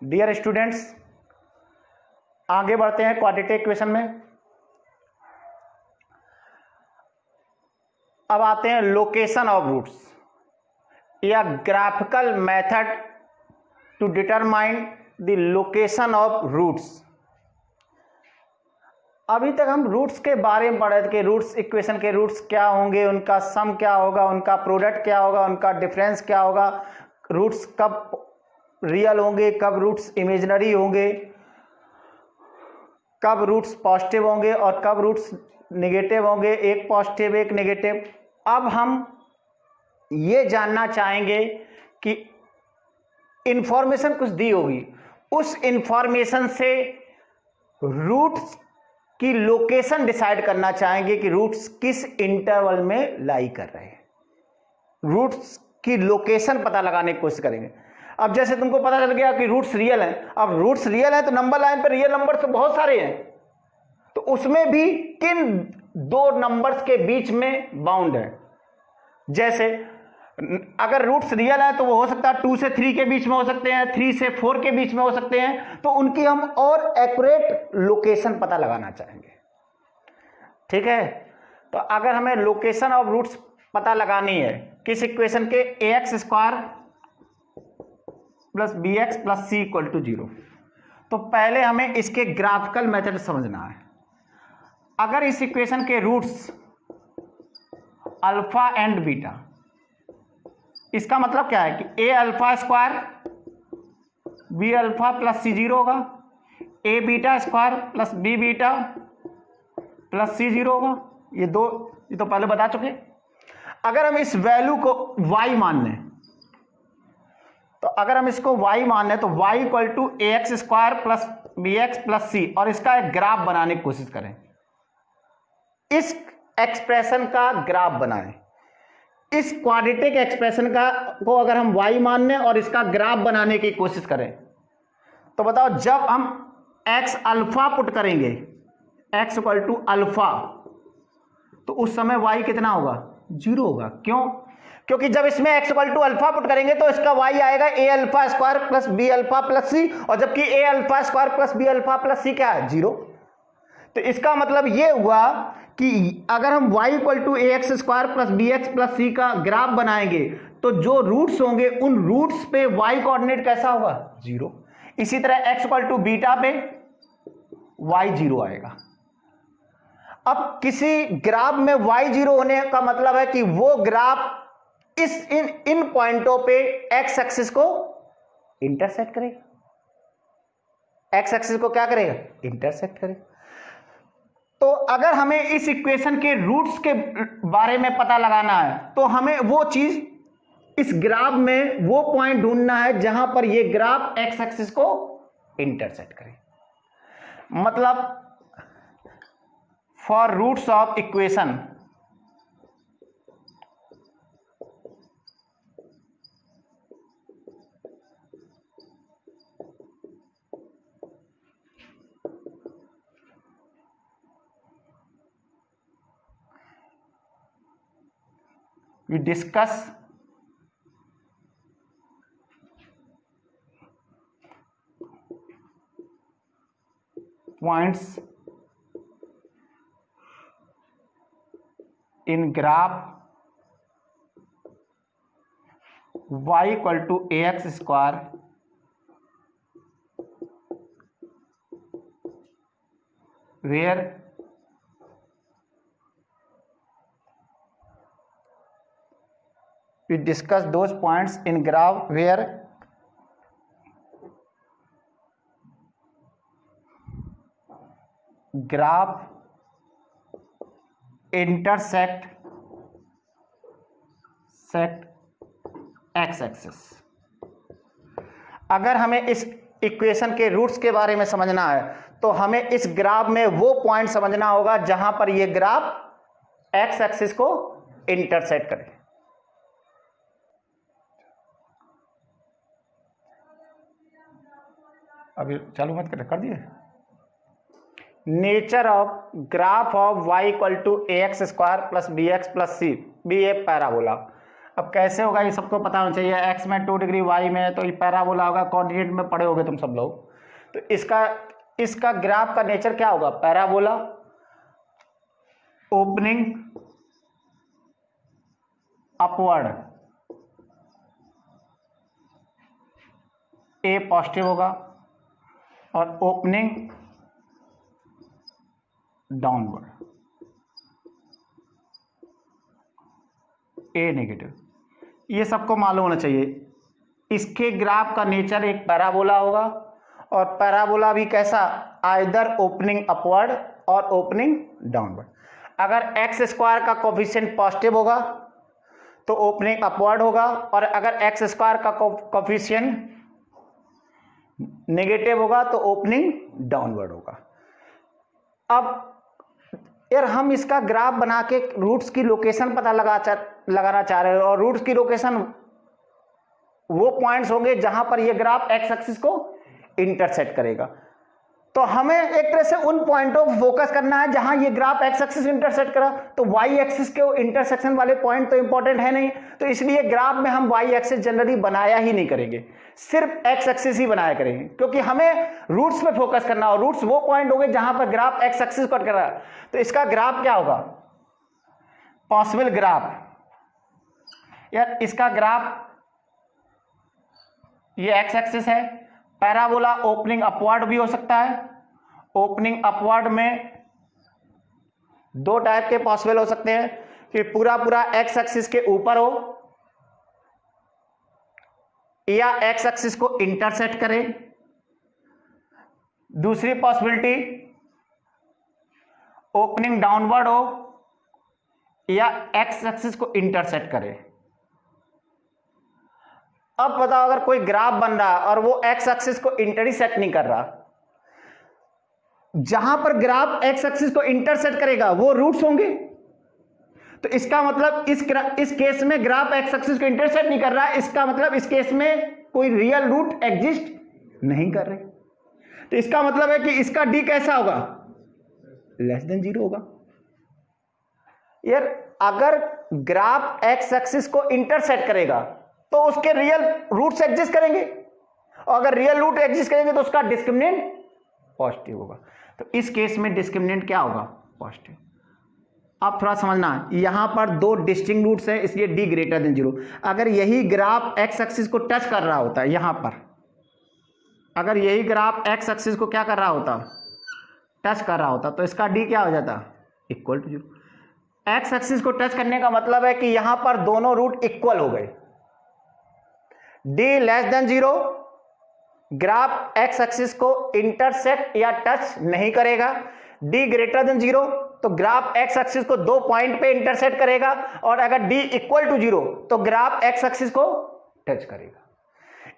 Dear students, आगे बढ़ते हैं क्वाड्रेटिक इक्वेशन में। अब आते हैं लोकेशन ऑफ रूट्स या graphical method to determine the location of roots. अभी तक हम रूट्स के बारे में पढ़े थे कि रूट्स इक्वेशन के रूट्स क्या होंगे, उनका सम क्या होगा, उनका प्रोडक्ट क्या होगा, उनका डिफरेंस क्या होगा, रूट्स कब रियल होंगे, कब रूट्स इमेजिनरी होंगे, कब रूट्स पॉजिटिव होंगे और कब रूट्स नेगेटिव होंगे, एक पॉजिटिव एक नेगेटिव। अब हम ये जानना चाहेंगे कि इंफॉर्मेशन कुछ दी होगी, उस इंफॉर्मेशन से रूट्स की लोकेशन डिसाइड करना चाहेंगे कि रूट्स किस इंटरवल में लाई कर रहे हैं। रूट्स की लोकेशन पता लगाने की कोशिश करेंगे। अब जैसे तुमको पता चल गया कि रूट्स रियल हैं, अब रूट्स रियल हैं तो नंबर लाइन पर रियल नंबर तो बहुत सारे हैं, तो उसमें भी किन दो नंबर्स के बीच में बाउंड है। जैसे अगर रूट्स रियल है तो वो हो सकता है 2 से 3 के बीच में हो सकते हैं, 3 से 4 के बीच में हो सकते हैं, तो उनकी हम और एक्यूरेट लोकेशन पता लगाना चाहेंगे। ठीक है, तो अगर हमें लोकेशन ऑफ रूट्स पता लगानी है किस इक्वेशन के ax² + bx + c = 0, तो पहले हमें इसके ग्राफिकल मेथड समझना है। अगर इस इक्वेशन के रूट्स अल्फा एंड बीटा, इसका मतलब क्या है कि a² b α + c0 होगा, a β² + b β + c0 होगा। ये तो पहले बता चुके। अगर हम इस वैल्यू को y मान लें, तो अगर हम इसको y मान लें तो y = ax² + bx + c, और इसका एक ग्राफ बनाने की कोशिश करें। इस एक्सप्रेशन का ग्राफ बनाएं। इस क्वाड्रेटिक एक्सप्रेशन को अगर हम y मान लें और इसका ग्राफ बनाने की कोशिश करें, तो बताओ जब हम x अल्फा पुट करेंगे, x = अल्फा, तो उस समय y कितना होगा? 0 होगा। क्यों? क्योंकि जब इसमें x = अल्फा पुट करेंगे तो इसका y आएगा a² + b α + c, और जबकि a² + b α + c क्या है? 0। तो इसका मतलब ये हुआ कि अगर हम y = ax² + bx + c का ग्राफ बनाएंगे तो जो रूट्स होंगे उन रूट्स पे y कोऑर्डिनेट कैसा होगा? 0। इसी तरह x = बीटा पे y 0 आएगा। अब किसी ग्राफ में y 0 होने का मतलब है कि वो ग्राफ इन पॉइंटों पे x एक्सिस को इंटरसेक्ट करेगा। x एक्सिस को क्या करेगा? इंटरसेक्ट करेगा। तो अगर हमें इस इक्वेशन के रूट्स के बारे में पता लगाना है तो हमें वो चीज इस ग्राफ में वो पॉइंट ढूंढना है जहां पर ये ग्राफ x एक्सिस को इंटरसेक्ट करे। मतलब for roots of equation we discuss points in graph y = ax² where we discuss those points in graph where graph intersect x axis. अगर हमें इस इक्वेशन के रूट्स के बारे में समझना है तो हमें इस ग्राफ में वो पॉइंट समझना होगा जहां पर ये ग्राफ x एक्सिस को इंटरसेक्ट करे। अभी चालू मत कर दिए। Nature of graph of y = ax² + bx + c, be a parabola. अब कैसे होगा ये सबको पता होना चाहिए। एक्स में 2 डिग्री, वाई में तो ये पैराबोला होगा, कोऑर्डिनेट में पढ़े होगे तुम सब लोग। तो इसका ग्राफ का नेचर क्या होगा, पैराबोला, ओपनिंग अपवर्ड, ए पॉजिटिव होगा और ओपनिंग डाउनवर्ड, ए नेगेटिव। ये सबको मालूम होना चाहिए। इसके ग्राफ का नेचर एक पैराबोला होगा और पैराबोला भी कैसा, आइदर ओपनिंग अपवर्ड और ओपनिंग डाउनवर्ड। अगर एक्स स्क्वायर का कोफिशिएंट पॉजिटिव होगा तो ओपनिंग अपवर्ड होगा, और अगर एक्स स्क्वायर का कोफिशिएंट नेगेटिव होगा तो ओपनिंग डाउनवर्ड होगा। अब यार हम इसका ग्राफ बना के रूट्स की लोकेशन पता लगाना चाह रहे हैं, और रूट्स की लोकेशन वो पॉइंट्स होंगे जहां पर ये ग्राफ एक्स एक्सिस को इंटरसेक्ट करेगा। तो हमें एक तरह से उन पॉइंटों को फोकस करना है जहां ये ग्राफ एक्स एक्सिस इंटरसेक्ट करा। तो वाई एक्सिस के इंटरसेक्शन वाले पॉइंट तो इंपॉर्टेंट है नहीं, तो इसलिए ग्राफ में हम वाई एक्सिस जनरली बनाया ही नहीं करेंगे, सिर्फ एक्स एक्सिस ही बनाया करेंगे, क्योंकि हमें रूट्स पे फोकस करना, और रूट्स वो पॉइंट होंगे जहां पर ग्राफ एक्स एक्सिस कट कर रहा है। तो इसका ग्राफ क्या होगा, पॉसिबल ग्राफ, यार इसका ग्राफ ये एक्स एक्सिस है। पैराबोला ओपनिंग अपवर्ड भी हो सकता है। ओपनिंग अपवर्ड में दो टाइप के पॉसिबल हो सकते हैं कि पूरा एक्स एक्सिस के ऊपर हो या एक्स एक्सिस को इंटरसेक्ट करे। दूसरी पॉसिबिलिटी ओपनिंग डाउनवर्ड हो या एक्स एक्सिस को इंटरसेक्ट करे। अब बताओ, अगर कोई ग्राफ बन रहा और वो एक्स एक्सिस को इंटरसेक्ट नहीं कर रहा, जहां पर ग्राफ एक्स एक्सिस को इंटरसेक्ट करेगा वो रूट्स होंगे। तो इसका मतलब इस केस में ग्राफ एक्स एक्सिस को इंटरसेक्ट नहीं कर रहा है, इसका मतलब इस केस में कोई रियल रूट एग्जिस्ट नहीं कर रहे। तो इसका मतलब है कि इसका डी कैसा होगा, लेस देन 0 होगा। यार अगर ग्राफ एक्स एक्सिस को इंटरसेक्ट करेगा तो उसके रियल रूट्स एग्जिस्ट करेंगे, और अगर रियल रूट एग्जिस्ट करेंगे तो उसका डिस्क्रिमिनेंट पॉजिटिव होगा। तो इस केस में डिस्क्रिमिनेंट क्या होगा, पॉजिटिव। आप थोड़ा समझना, यहां पर दो डिस्टिंक्ट रूट्स है, इसलिए डी ग्रेटर देन 0। अगर यही ग्राफ एक्स एक्सिस को टच कर रहा होता है, यहां पर अगर यही ग्राफ एक्स एक्सिस को क्या कर रहा होता, टच कर रहा होता, तो इसका डी क्या हो जाता, इक्वल टू 0। एक्स एक्सिस को टच करने का मतलब है कि यहां पर दोनों रूट इक्वल हो गए। D less than 0, graph x axis को इंटरसेक्ट या टच नहीं करेगा। डी ग्रेटर देन 0, तो ग्राफ एक्स एक्सिस को दो पॉइंट पे इंटरसेक्ट करेगा, और अगर डी इक्वल टू 0 तो ग्राफ एक्स एक्सिस को टच करेगा।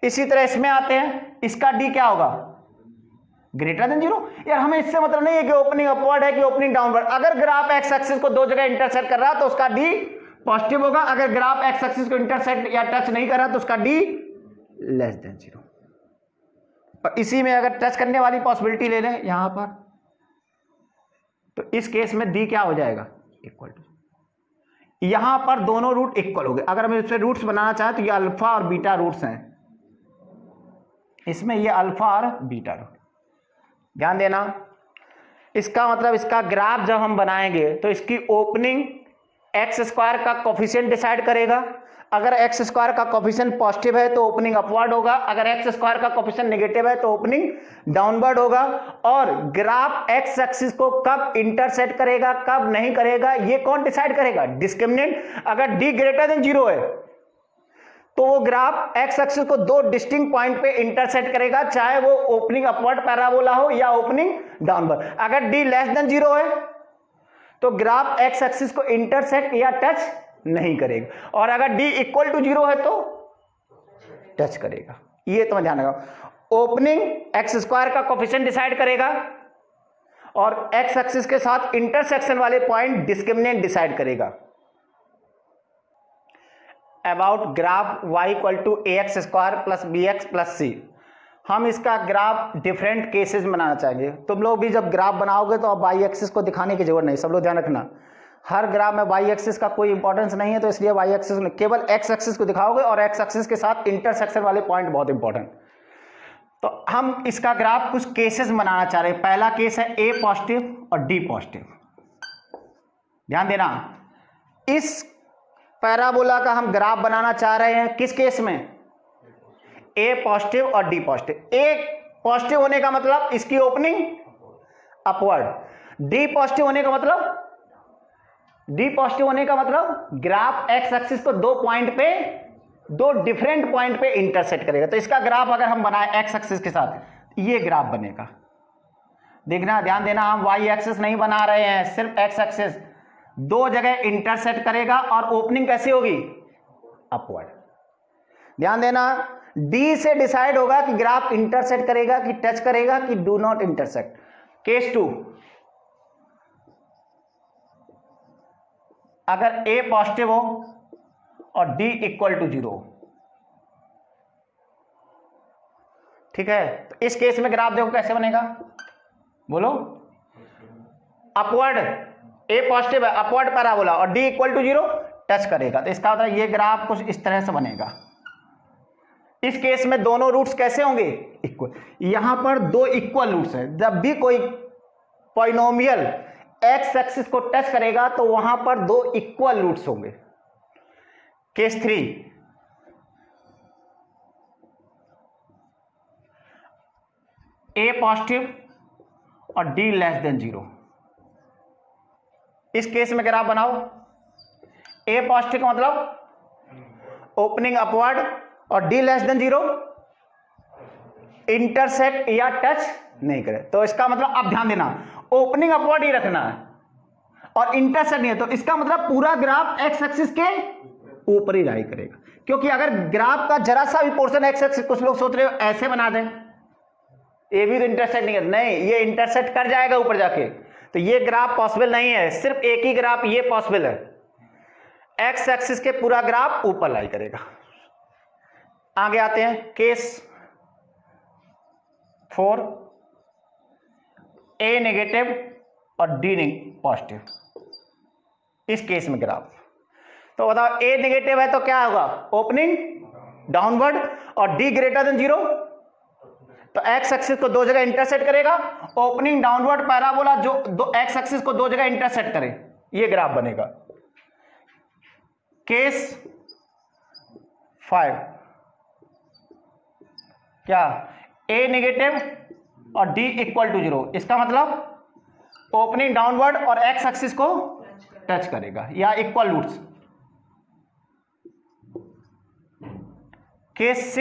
इसी तरह इसमें आते हैं, इसका डी क्या होगा, ग्रेटर देन 0। यार हमें इससे मतलब नहीं है कि ओपनिंग अपवर्ड है कि ओपनिंग डाउनवर्ड। अगर ग्राफ एक्स एक्सिस को दो जगह इंटरसेक्ट कर रहा तो उसका डी पॉजिटिव होगा। अगर ग्राफ एक्स एक्सिस को इंटरसेक्ट या टच नहीं कर रहा तो उसका डी लेस देन 0। और इसी में अगर टच करने वाली पॉसिबिलिटी ले लें यहां पर, तो इस केस में डी क्या हो जाएगा, इक्वल टू। यहां पर दोनों रूट इक्वल हो गए। अगर हम इससे रूट्स बनाना चाहें तो ये अल्फा और बीटा रूट्स हैं, इसमें ये अल्फा और बीटा रूट, ध्यान देना। इसका मतलब इसका ग्राफ जब हम बनाएंगे तो इसकी ओपनिंग एक्स स्क्वायर का कोफिशिएंट डिसाइड करेगा। अगर एक्स स्क्वायर का कोफिशिएंट पॉजिटिव है तो ओपनिंग अपवर्ड होगा, अगर एक्स स्क्वायर का कोफिशिएंट नेगेटिव है तो ओपनिंग डाउनवर्ड होगा। और ग्राफ एक्स एक्सिस को कब इंटरसेक्ट करेगा कब नहीं करेगा ये कौन डिसाइड करेगा, डिस्क्रिमिनेंट। अगर डी ग्रेटर देन 0 है तो वो ग्राफ एक्स एक्सिस को दो डिस्टिंक्ट पॉइंट पे इंटरसेक्ट करेगा, चाहे वो ओपनिंग अपवर्ड पैराबोला हो या ओपनिंग डाउनवर्ड। अगर डी लेस देन 0 है तो ग्राफ एक्स एक्सिस को इंटरसेक्ट या टच नहीं करेगा, और अगर डी इक्वल टू 0 है तो टच करेगा। ये तो ध्यान रखो, ओपनिंग एक्स स्क्वायर का कोफिशिएंट डिसाइड करेगा और एक्स एक्सिस के साथ इंटरसेक्शन वाले पॉइंट डिस्क्रिमिनेंट डिसाइड करेगा। About graph y equal to ax square plus bx plus c, हम इसका ग्राफ डिफरेंट केसेस में बनाना चाहेंगे। तुम लोग भी जब ग्राफ बनाओगे तो अब y एक्सिस को दिखाने की जरूरत नहीं, सब लोग ध्यान रखना। हर ग्राफ में वाई एक्सिस का कोई इंपॉर्टेंस नहीं है, तो इसलिए वाई एक्सिस में केवल एक्स एक्सिस को दिखाओगे और एक्स एक्सिस के साथ इंटरसेक्शन वाले पॉइंट बहुत इंपॉर्टेंट। तो हम इसका ग्राफ कुछ केसेस बनाना चाह रहे हैं। पहला केस है ए पॉजिटिव और डी पॉजिटिव। ध्यान देना, इस पैराबोला का हम ग्राफ बनाना चाह रहे हैं किस केस में? ए पॉजिटिव और डी पॉजिटिव। ए पॉजिटिव होने का मतलब इसकी ओपनिंग अपवर्ड, डी पॉजिटिव होने का मतलब ग्राफ एक्स एक्सिस को दो डिफरेंट पॉइंट पे इंटरसेक्ट करेगा। तो इसका ग्राफ अगर हम बनाए एक्स एक्सिस के साथ, ये ग्राफ बनेगा। देखना, ध्यान देना, हम वाई एक्सिस नहीं बना रहे हैं, सिर्फ एक्स एक्सिस। दो जगह इंटरसेक्ट करेगा और ओपनिंग कैसी होगी? अपवर्ड। ध्यान देना, डी से डिसाइड होगा कि ग्राफ इंटरसेक्ट करेगा कि टच करेगा कि डू नॉट इंटरसेक्ट। केस 2, अगर ए पॉजिटिव हो और डी इक्वल टू 0, ठीक है, तो इस केस में ग्राफ देखो कैसे बनेगा, बोलो। अपवर्ड, ए पॉजिटिव है, अपवर्ड पैराबोला और डी इक्वल टू 0 टच करेगा, तो इसका मतलब ये ग्राफ कुछ इस तरह से बनेगा। इस केस में दोनों रूट्स कैसे होंगे? इक्वल। यहां पर दो इक्वल रूट्स हैं। जब भी कोई पॉलिनोमियल एक्स एक्सिस को टच करेगा तो वहां पर दो इक्वल रूट्स होंगे। केस 3, ए पॉजिटिव और डी लेस देन 0। इस केस में ग्राफ बनाओ। ए पॉजिटिव का मतलब ओपनिंग अपवर्ड और डी लेस देन 0 इंटरसेक्ट या टच नहीं करे। तो इसका मतलब आप ध्यान देना, ओपनिंग अपवर्ड ही रखना है और इंटरसेक्ट नहीं है, तो इसका मतलब पूरा ग्राफ एक्स एक्सिस के ऊपर ही लाई करेगा। क्योंकि अगर ग्राफ का जरा सा भी पोर्शन एक्स एक्सिस, कुछ लोग सोच रहे हो ऐसे बना दें, ये भी तो इंटरसेक्ट नहीं है, नहीं, ये इंटरसेक्ट कर जाएगा ऊपर जाके, तो ये ग्राफ पॉसिबल नहीं है। सिर्फ एक ही ग्राफ ये पॉसिबल है, एक्स एक्सिस के पूरा ग्राफ ऊपर लाई करेगा। आगे आते हैं केस 4, ए नेगेटिव और डी पॉजिटिव। इस केस में ग्राफ तो बताओ, ए नेगेटिव है तो क्या होगा? ओपनिंग डाउनवर्ड और डी ग्रेटर देन 0, तो एक्स एक्सिस को दो जगह इंटरसेक्ट करेगा। ओपनिंग डाउनवर्ड पैराबोला जो दो एक्स एक्सिस को दो जगह इंटरसेक्ट करे, ये ग्राफ बनेगा। केस 5, क्या? ए नेगेटिव और डी इक्वल टू 0। इसका मतलब ओपनिंग डाउनवर्ड और एक्स एक्सिस को टच करेगा या इक्वल रूट्स। केस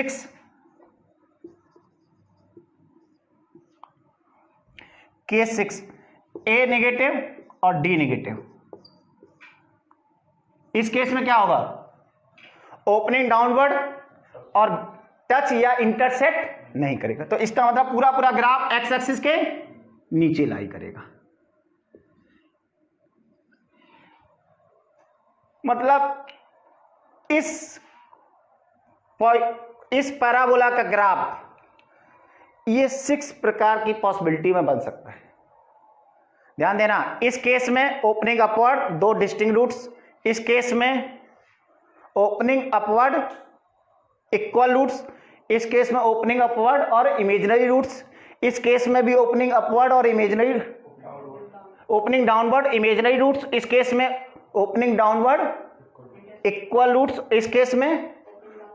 6, ए नेगेटिव और डी नेगेटिव। इस केस में क्या होगा? ओपनिंग डाउनवर्ड और टच या इंटरसेक्ट नहीं करेगा, तो इसका मतलब पूरा ग्राफ एक्स एक्सिस के नीचे लाई करेगा। मतलब इस पैराबोला का ग्राफ ये 6 प्रकार की पॉसिबिलिटी में बन सकता है। ध्यान देना, इस केस में ओपनिंग अपवर्ड दो डिस्टिंक्ट रूट्स, इस केस में ओपनिंग अपवर्ड इक्वल रूट्स, इस केस में ओपनिंग अपवर्ड और इमेजिनरी रूट्स, इस केस में भी ओपनिंग अपवर्ड और imaginary, opening downward imaginary roots, इस केस में ओपनिंग डाउनवर्ड इक्वल रूट्स, इस केस में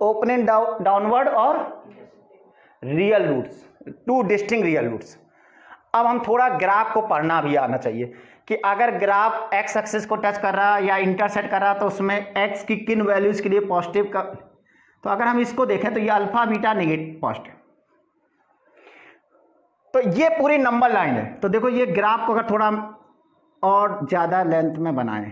ओपनिंग डाउनवर्ड और real roots, 2 distinct real roots. अब हम थोड़ा ग्राफ को पढ़ना भी आना चाहिए कि अगर ग्राफ एक्स एक्सिस को टच कर रहा या इंटरसेक्ट कर रहा तो उसमें एक्स की किन वैल्यूज के लिए पॉजिटिव का, तो अगर हम इसको देखें तो ये अल्फा बीटा नेगेटिव पॉजिटिव, तो ये पूरी नंबर लाइन है। तो देखो ये ग्राफ को अगर थोड़ा और ज्यादा लेंथ में बनाएं,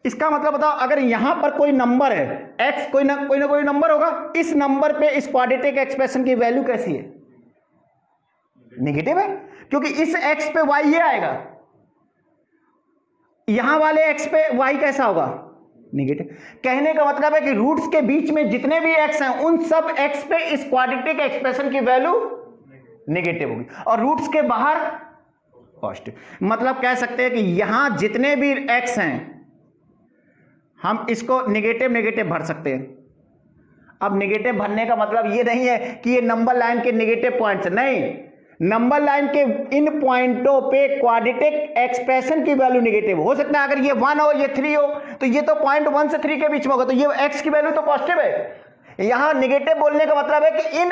इसका मतलब बताओ, अगर यहां पर कोई नंबर है एक्स, कोई ना कोई नंबर होगा, इस नंबर पे इस क्वाड्रेटिक एक्सप्रेशन की वैल्यू कैसी है? नेगेटिव है, क्योंकि इस एक्स पे वाई ये आएगा, यहां वाले एक्स पे वाई कैसा होगा? नेगेटिव। कहने का मतलब है कि रूट्स के बीच में जितने भी एक्स हैं उन सब एक्स पे इस क्वाड्रेटिक एक्सप्रेशन की वैल्यू नेगेटिव होगी, और रूट्स के बाहर पॉजिटिव। मतलब कह सकते हैं कि यहां जितने भी x हैं हम इसको नेगेटिव नेगेटिव भर सकते हैं। अब नेगेटिव भरने का मतलब ये नहीं है कि ये नंबर लाइन के नेगेटिव पॉइंट्स, नहीं, नंबर लाइन के इन पॉइंटों पे क्वाड्रेटिक एक्सप्रेशन की वैल्यू नेगेटिव हो सकता है। अगर ये 1 हो, ये 3 हो, तो ये तो पॉइंट 1 से 3 के बीच में होगा, तो ये x की वैल्यू तो पॉजिटिव है। यहां नेगेटिव बोलने का मतलब है कि इन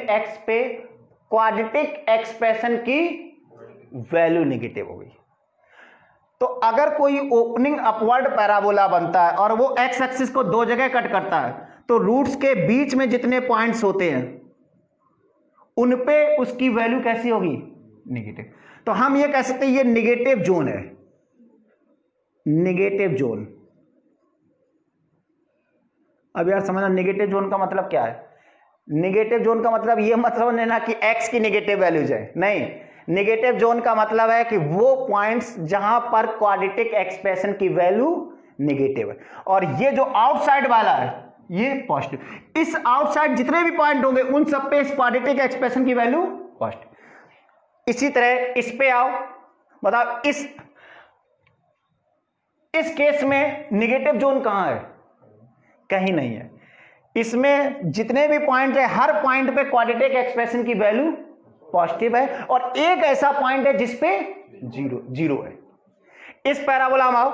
x पे क्वाड्रेटिक एक्सप्रेशन की वैल्यू नेगेटिव होगी। तो अगर कोई ओपनिंग अपवर्ड पैराबोला बनता है और वो x एक्सिस को दो जगह कट करता है, तो रूट्स के बीच में जितने पॉइंट्स होते हैं उन पे उसकी वैल्यू कैसी होगी? नेगेटिव। तो हम ये कह सकते हैं ये नेगेटिव जोन है, नेगेटिव जोन। अब यार समझना नेगेटिव जोन का मतलब क्या है। नेगेटिव जोन का मतलब ये मतलब नहीं ना कि x की नेगेटिव वैल्यूज है, नहीं, नेगेटिव जोन का मतलब है कि वो पॉइंट्स जहां पर क्वाड्रेटिक एक्सप्रेशन की वैल्यू नेगेटिव है और ये जो आउटसाइड वाला है ये पॉजिटिव। इस आउटसाइड जितने भी पॉइंट होंगे उन सब पे इस क्वाड्रेटिक एक्सप्रेशन की वैल्यू पॉजिटिव। इसी तरह इस पे आओ, बताओ इस केस में नेगेटिव जोन कहां है? कहीं नहीं है। इसमें जितने भी पॉइंट है हर पॉइंट पे क्वाड्रेटिक एक्सप्रेशन की वैल्यू पॉजिटिव है और एक ऐसा पॉइंट है जिसपे जीरो है। इस पैराबोला में आओ,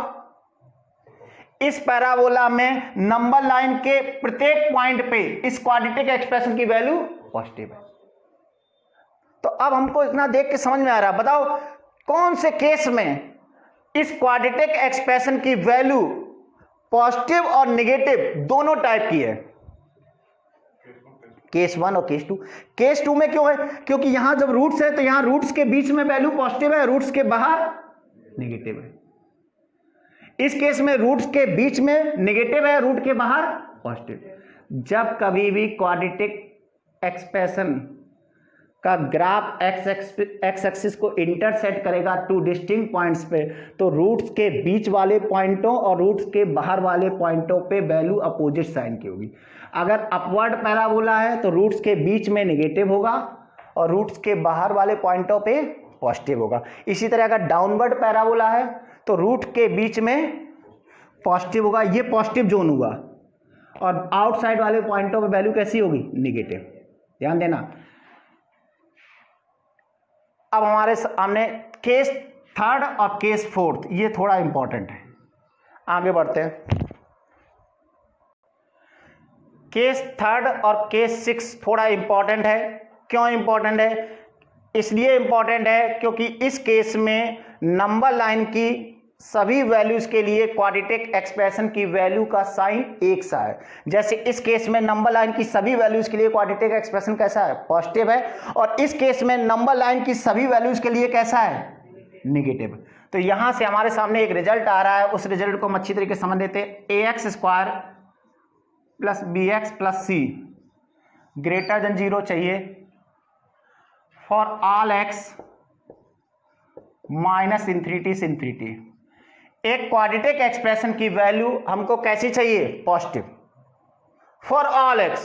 इस पैराबोला में नंबर लाइन के प्रत्येक पॉइंट पे इस क्वाड्रेटिक एक्सप्रेशन की वैल्यू पॉजिटिव है। तो अब हमको इतना देख के समझ में आ रहा है, बताओ कौन से केस में इस क्वाड्रेटिक एक्सप्रेशन की वैल्यू पॉजिटिव और नेगेटिव दोनों टाइप की है? केस 1 और केस 2। केस 2 में क्यों है? क्योंकि यहां जब रूट्स है तो यहां रूट्स के बीच में वैल्यू पॉजिटिव है, रूट्स के बाहर नेगेटिव है। इस केस में रूट्स के बीच में नेगेटिव है, रूट के बाहर पॉजिटिव। जब कभी भी क्वाड्रेटिक एक्सप्रेशन का ग्राफ एक्स एक्सिस को इंटरसेक्ट करेगा टू डिस्टिंक्ट पॉइंट्स पे, तो रूट्स के बीच वाले पॉइंटों और रूट्स के बाहर वाले पॉइंटों पे वैल्यू अपोजिट साइन की होगी। अगर अपवर्ड पैराबोला है तो रूट्स के बीच में नेगेटिव होगा और रूट्स के बाहर वाले पॉइंटों पे पॉजिटिव होगा। इसी तरह अगर डाउनवर्ड पैराबोला है तो रूट के बीच में पॉजिटिव होगा, ये पॉजिटिव जोन हुआ, और आउटसाइड वाले पॉइंटों पे वैल्यू कैसी होगी? नेगेटिव। ध्यान देना। अब हमारे सामने केस 3 और केस 4, ये थोड़ा इंपॉर्टेंट है। आगे बढ़ते हैं। केस 3 और केस 6 थोड़ा इंपॉर्टेंट है। क्यों इंपॉर्टेंट है? इसलिए इंपॉर्टेंट है क्योंकि इस केस में नंबर लाइन की सभी वैल्यूज के लिए क्वाड्रेटिक एक्सप्रेशन की वैल्यू का साइन एक सा है। जैसे इस केस में नंबर लाइन की सभी वैल्यूज के लिए क्वाड्रेटिक एक्सप्रेशन कैसा है? पॉजिटिव है, और इस केस में नंबर लाइन की सभी वैल्यूज के लिए कैसा है? नेगेटिव। तो यहां से हमारे सामने एक रिजल्ट आ रहा है, उस रिजल्ट को हम अच्छी तरीके से समझ लेते हैं। ax² plus bx plus c greater than 0 चाहिए for all x minus infinity से इंफिनिटी। एक क्वाड्रेटिक एक्सप्रेशन की वैल्यू हमको कैसी चाहिए? Positive for all x।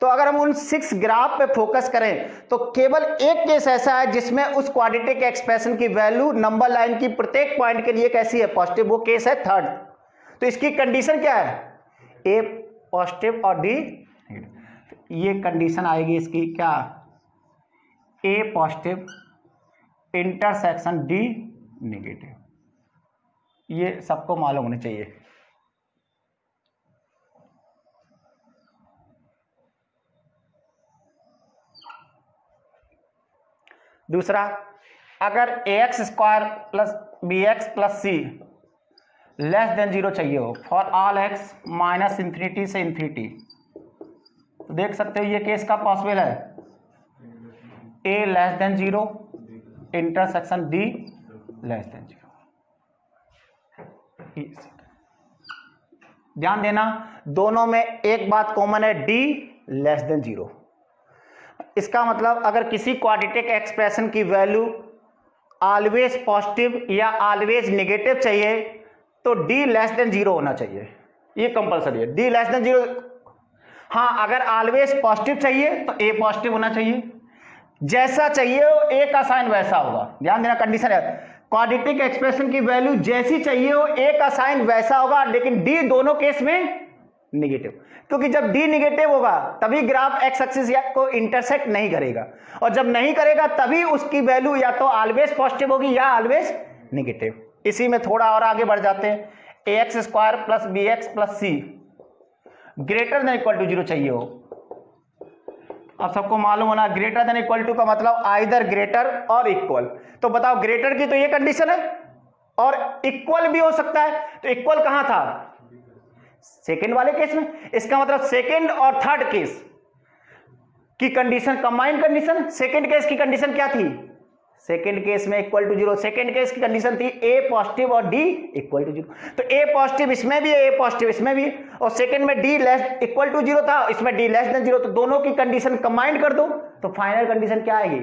तो अगर हम उन 6 ग्राफ पे फोकस करें तो केवल एक केस ऐसा है जिसमें उस क्वाड्रेटिक एक्सप्रेशन की वैल्यू नंबर लाइन की प्रत्येक पॉइंट के लिए कैसी है? पॉजिटिव। वो केस है 3rd। तो इसकी कंडीशन क्या है? a पॉजिटिव और d नेगेटिव। ये कंडीशन आएगी इसकी क्या? a positive intersection d negative. ये सबको मालूम होनी चाहिए। दूसरा, अगर ax² plus bx plus c less than 0 चाहिए हो for all x minus infinity से इंफिनिटी, तो देख सकते हो ये केस का पॉसिबल है। a less than 0 intersection d less than 0। ध्यान देना, दोनों में एक बात कॉमन है, d लेस देन 0। इसका मतलब अगर किसी क्वाड्रेटिक एक्सप्रेशन की वैल्यू ऑलवेज पॉजिटिव या ऑलवेज नेगेटिव चाहिए तो d लेस देन 0 होना चाहिए। ये कंपलसरी है, d लेस देन 0। हाँ, अगर ऑलवेज पॉजिटिव चाहिए तो a पॉजिटिव होना चाहिए, जैसा चाहिए हो ए का साइन वैसा होगा। ध्यान देना, कंडीशन है क्वाड्रेटिक एक्सप्रेशन की वैल्यू जैसी चाहिए हो ए का साइन वैसा होगा, लेकिन डी दोनों केस में निगेटिव, क्योंकि जब डी निगेटिव होगा तभी ग्राफ एक्स एक्सिस को इंटरसेक्ट नहीं करेगा, और जब नहीं करेगा तभी उसकी वैल्यू या तो ऑलवेज पॉजिटिव होगी या ऑलवेज निगेटिव। इसी में थोड़ा और आगे बढ़ जाते हैं। A x square plus b x plus c greater than equal to 0 चाहिए हो। अब सबको मालूम होना ग्रेटर देन इक्वल टू का मतलब आइदर ग्रेटर और इक्वल। तो बताओ ग्रेटर की तो ये कंडीशन है और इक्वल भी हो सकता है, तो इक्वल कहां था? सेकेंड वाले केस में। इसका मतलब सेकेंड और थर्ड केस की condition combined condition. Second case की कंडीशन क्या थी? सेकेंड केस में इक्वल टू 0। सेकेंड केस की कंडीशन थी ए पॉजिटिव और डी इक्वल टू 0। तो ए पॉजिटिव इसमें भी है, ए पॉजिटिव इसमें भी, और सेकेंड में डी लेस इक्वल टू 0 था, इसमें डी लेस देन 0। तो दोनों की कंडीशन कंबाइंड कर दो तो फाइनल कंडीशन क्या आएगी?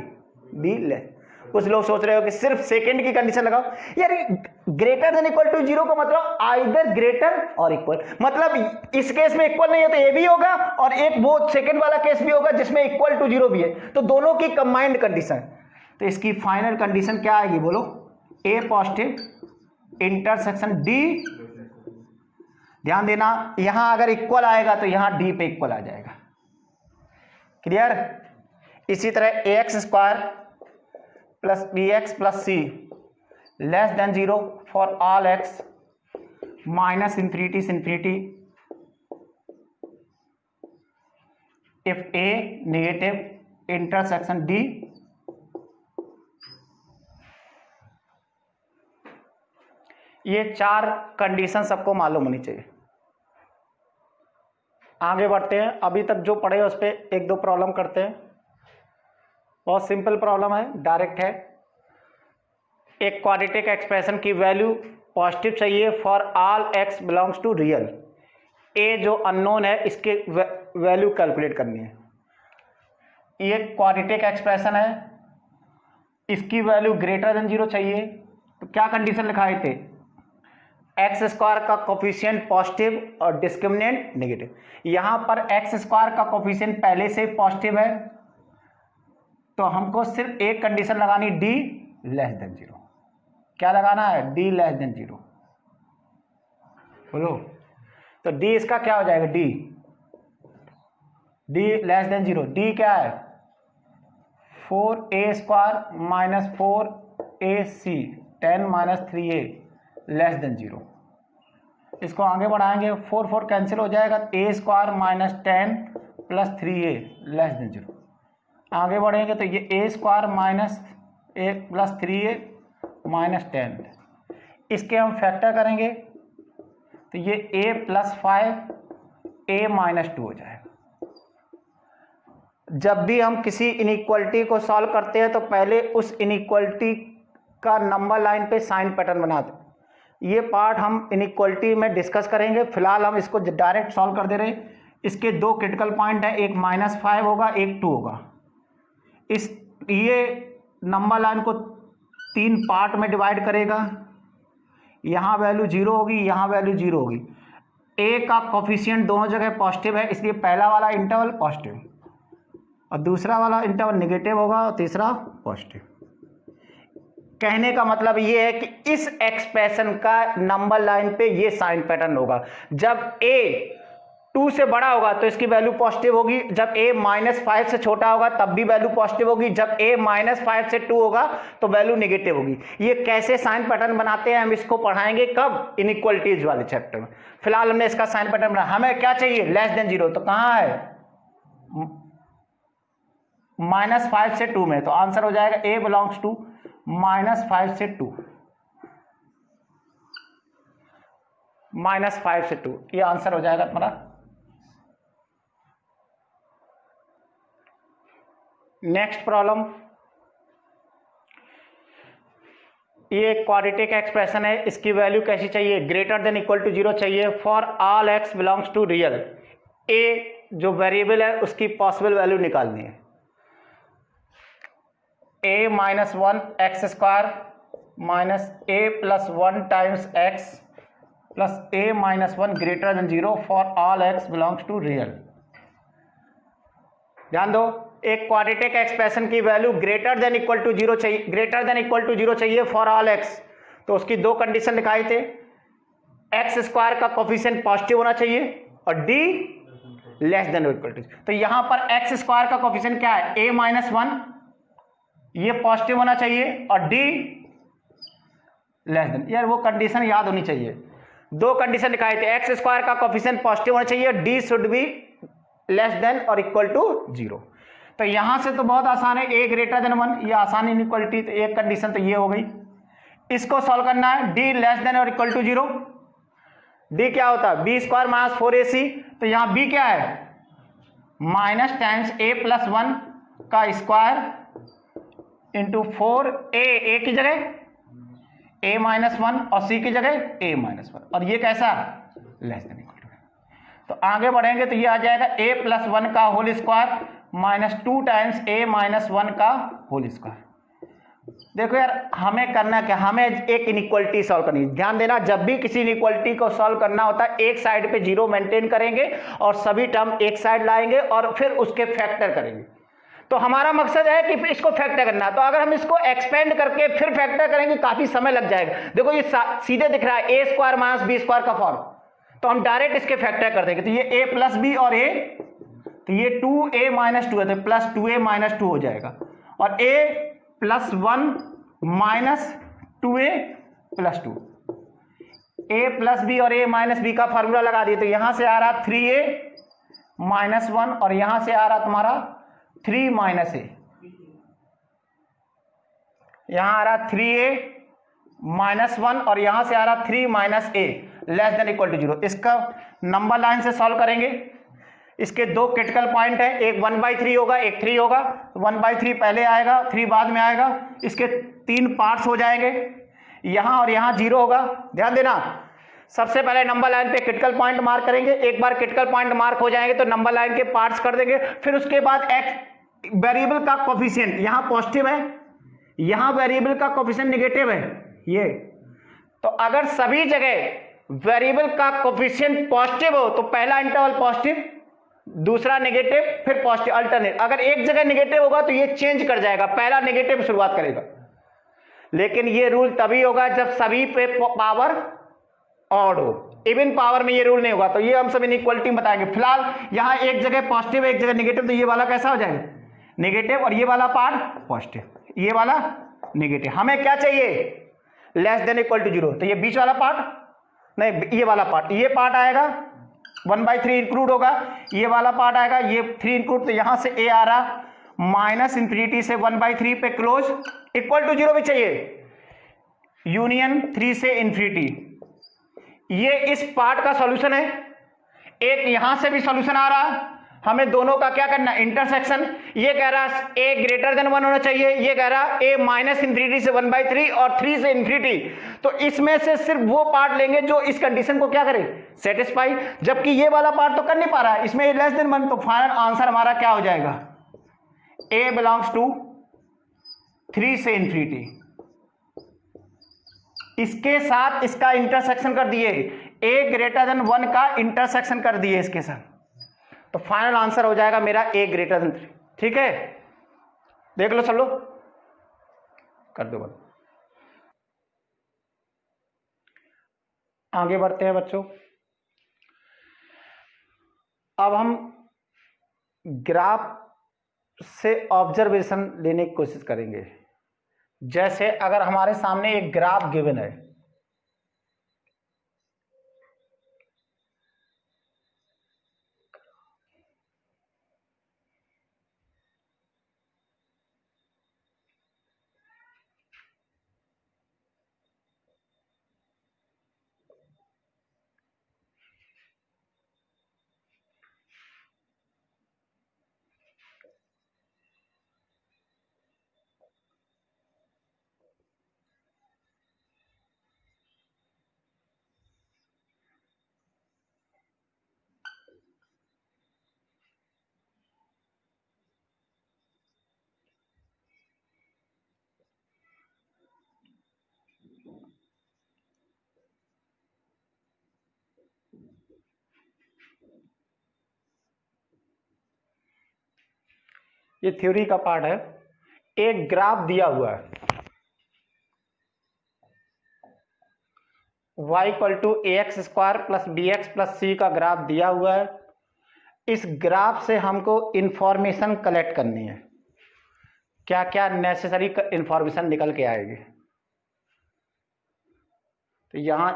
D less. कुछ लोग सोच रहे हो कि सिर्फ सेकेंड की कंडीशन लगाओ। यार ग्रेटर देन इक्वल टू 0 का मतलब आइदर ग्रेटर और इक्वल, मतलब इस केस में इक्वल नहीं है तो ए भी होगा, और एक वो सेकेंड वाला केस भी होगा जिसमें इक्वल टू 0 भी है, तो दोनों की कंबाइंड कंडीशन। तो इसकी फाइनल कंडीशन क्या आएगी बोलो? ए पॉजिटिव इंटरसेक्शन डी। ध्यान देना यहां अगर इक्वल आएगा तो यहां डी पे इक्वल आ जाएगा। क्लियर? इसी तरह a x square plus b x plus c less than 0 for all x minus infinity से infinity if a negative intersection d. ये चार कंडीशन सबको मालूम होनी चाहिए। आगे बढ़ते हैं, अभी तक जो पढ़े उस पर एक दो प्रॉब्लम करते हैं। बहुत सिंपल प्रॉब्लम है, डायरेक्ट है। एक क्वाड्रेटिक एक्सप्रेशन की वैल्यू पॉजिटिव चाहिए for all x belongs to real. A जो अननोन है इसके वैल्यू कैलकुलेट करनी है। ये क्वाड्रेटिक एक्सप्रेशन है, इसकी वैल्यू ग्रेटर देन 0 चाहिए। तो क्या कंडीशन लिखाए थे? एक्स स्क्वायर का कोफिशिएंट पॉजिटिव और डिस्क्रिमिनेंट नेगेटिव। यहां पर एक्स स्क्वायर का कोफिशिएंट पहले से पॉजिटिव है, तो हमको सिर्फ एक कंडीशन लगानी, डी लेस देन 0। क्या लगाना है? D less than 0। बोलो। तो डी इसका क्या हो जाएगा? D less than 0। डी क्या है? 4a square minus 4ac 10 minus 3a less than 0। इसको आगे बढ़ाएंगे, 4 4 कैंसिल हो जाएगा, a square minus 10 plus 3a less than 0। आगे बढ़ेंगे तो ये a square minus a plus 3a minus 10, इसके हम फैक्टर करेंगे तो ये a प्लस 5 a माइनस 2 हो जाएगा। जब भी हम किसी इनइक्वलिटी को सॉल्व करते हैं तो पहले उस इनइक्वलिटी का नंबर लाइन पे साइन पैटर्न बनाते हैं। ये पार्ट हम इनइक्वलिटी में डिस्कस करेंगे, फिलहाल हम इसको डायरेक्ट सॉल्व कर दे रहे हैं। इसके दो क्रिटिकल पॉइंट है, एक -5 होगा, एक 2 होगा। ये नंबर लाइन को 3 पार्ट में डिवाइड करेगा। यहाँ वैल्यू 0 होगी, यहाँ वैल्यू 0 होगी। ए का कोफिशिएंट दोनों जगह पॉजिटिव है, इसलिए पहला वाला इंटरवल पॉजिटिव और दूसरा वाला इंटरवल नेगेटिव होगा और तीसरा पॉजिटिव। कहने का मतलब ये है कि इस एक्सप्रेशन का नंबर लाइन पे ये साइन पैटर्न होगा। जब a 2 से बड़ा होगा तो इसकी वैल्यू पॉजिटिव होगी, जब a -5 से छोटा होगा तब भी वैल्यू पॉजिटिव होगी, जब a -5 से 2 होगा तो वैल्यू नेगेटिव होगी। ये कैसे साइन पैटर्न बनाते हैं हम इसको पढ़ाएंगे कब? इनइक्वलिटीज वाले चैप्टर में। फिलहाल हमने इसका साइन पैटर्न बनाया। हमें क्या चाहिए? Less than 0। तो कहां है? -5 से 2 में, तो आंसर हो जाएगा a बिलोंग्स टू -5 से 2, -5 से 2, ये आंसर हो जाएगा तुम्हारा। नेक्स्ट प्रॉब्लम, ये क्वाड्रेटिक एक्सप्रेशन है, इसकी वैल्यू कैसी चाहिए? ग्रेटर देन इक्वल टू 0 चाहिए for all x belongs to real. A जो वेरिएबल है उसकी पॉसिबल वैल्यू निकालनी है। a minus 1 x square minus a plus 1 times x plus a minus 1 greater than 0 for all x belongs to real. ध्यान दो, एक quadratic expression की value greater than equal to zero चाहिए, greater than equal to zero चाहिए for all x. तो उसकी दो condition दिखाई थे, एक्स स्क्वायर का कोफिशिएंट पॉजिटिव होना चाहिए और D less than equal to. तो यहां पर एक्स स्क्वायर का कोफिशिएंट क्या है, a माइनस वन, ये पॉजिटिव होना चाहिए और डी लेस देन, यार वो कंडीशन याद होनी चाहिए। दो कंडीशन दिखाए थे, एक्स स्क्वायर का कोफिशिएंट पॉजिटिव होना चाहिए, D should be less than और इक्वल टू जीरो। तो यहां से तो बहुत आसान है, ए ग्रेटर देन वन, ये आसान इनइक्वलिटी, तो एक कंडीशन तो ये हो गई। इसको सॉल्व करना है, डी लेस देन और इक्वल टू जीरो। डी क्या होता है, बी स्क्वायर माइनस फोर ए सी, तो यहां बी क्या है, माइनस टाइम्स ए प्लस वन का स्क्वायर इंटू फोर, ए की जगह a माइनस वन और c की जगह a माइनस वन, और ये कैसा लेस देन इक्वल टू। तो आगे बढ़ेंगे तो ये आ जाएगा a प्लस वन का whole square minus two times a minus one का होल स्क्वायर। देखो यार हमें करना क्या, हमें एक इनइक्वलिटी सॉल्व करनी है। ध्यान देना, जब भी किसी इनइक्वलिटी को सॉल्व करना होता है एक साइड पे जीरो मेंटेन करेंगे और सभी टर्म एक साइड लाएंगे और फिर उसके फैक्टर करेंगे। तो हमारा मकसद है कि इसको फैक्टर करना है। तो अगर हम इसको एक्सपेंड करके फिर फैक्टर करेंगे काफी समय लग जाएगा। देखो ये सीधे दिख रहा है ए स्क्वायर माइनस बी स्क्वायर का फॉर्म, तो हम डायरेक्ट इसके फैक्टर कर देंगे। तो ये a प्लस बी और a, तो ये 2a माइनस टू है तो प्लस 2a माइनस टू हो जाएगा, और a plus one minus 2a plus two, a plus b और a माइनस बी का फॉर्मूला लगा दिए। तो यहां से आ रहा 3a माइनस वन और यहां से आ रहा तुम्हारा 3 माइनस ए, यहां आ रहा 3a माइनस वन और यहां से आ रहा 3 minus a less than equal to zero. इसका नंबर लाइन से सॉल्व करेंगे। इसके दो क्रिटिकल पॉइंट है, एक 1/3 होगा एक 3 होगा। 1/3 पहले आएगा 3 बाद में आएगा, इसके तीन पार्ट्स हो जाएंगे, यहां और यहां जीरो होगा। ध्यान देना, सबसे पहले नंबर लाइन पे क्रिटिकल पॉइंट मार्क करेंगे, एक बार क्रिटिकल पॉइंट मार्क हो जाएंगे तो नंबर लाइन के पार्ट्स कर देंगे। फिर उसके बाद एक्स वेरिएबल का कोफिशिएंट यहां पॉजिटिव है, यहां वेरिएबल का कोफिशिएंट नेगेटिव है ये। तो अगर सभी जगह वेरिएबल का कोफिशिएंट पॉजिटिव हो तो पहला इंटरवल पॉजिटिव, दूसरा नेगेटिव, फिर पॉजिटिव अल्टरनेट। अगर एक जगह नेगेटिव होगा तो ये चेंज कर जाएगा, पहला नेगेटिव शुरुआत करेगा। लेकिन ये रूल तभी होगा जब सभी पे पावर ऑड हो, इवन पावर में ये रूल नहीं होगा। तो ये हम सब इनइक्वालिटी बताएंगे। फिलहाल यहां एक जगह पॉजिटिव एक जगह नेगेटिव, तो ये वाला कैसा हो जाएगा नेगेटिव और ये वाला पार्ट पॉजिटिव, ये वाला नेगेटिव। हमें क्या चाहिए, less than equal to zero. तो ये बीच वाला पार्ट नहीं, ये वाला पार्ट, ये पार्ट आएगा 1/3 इंक्लूड होगा, ये वाला पार्ट आएगा ये 3 इंक्लूड। तो यहां से a आ रहा माइनस इंफिनिटी से 1/3 पे क्लोज इक्वल टू जीरो भी चाहिए, यूनियन 3 से इंफिनिटी। ये इस पार्ट का सॉल्यूशन है। एक यहां से भी सॉल्यूशन आ रहा, हमें दोनों का क्या करना, इंटरसेक्शन। ये कह रहा a ग्रेटर देन 1 होना चाहिए, ये कह रहा a माइनस इंफिनिटी से 1/3 और 3 से इंफिनिटी। तो इसमें से सिर्फ वो पार्ट लेंगे जो इस कंडीशन को क्या करे, सेटिस्फाई। जबकि ये वाला पार्ट तो कर नहीं पा रहा है, इसमें लेस देन 1। तो फाइनल आंसर हमारा क्या हो जाएगा, a बिलोंग्स टू 3 से इंफिनिटी। इसके साथ इसका इंटरसेक्शन कर दिए, a ग्रेटर देन 1 का इंटरसेक्शन कर दिए इसके साथ। तो फाइनल आंसर हो जाएगा मेरा a ग्रेटर देन 3। ठीक है, देख लो सब लोग, कर दो बंद। आगे बढ़ते हैं बच्चों। अब हम ग्राफ से ऑब्जर्वेशन लेने की कोशिश करेंगे। जैसे अगर हमारे सामने एक ग्राफ गिवन है, ये थ्योरी का पार्ट है। एक ग्राफ दिया हुआ है, y equal to a x square plus b x plus c का ग्राफ दिया हुआ है। इस ग्राफ से हमको इंफॉर्मेशन कलेक्ट करनी है, क्या क्या नेसेसरी इंफॉर्मेशन निकल के आएगी। तो यहां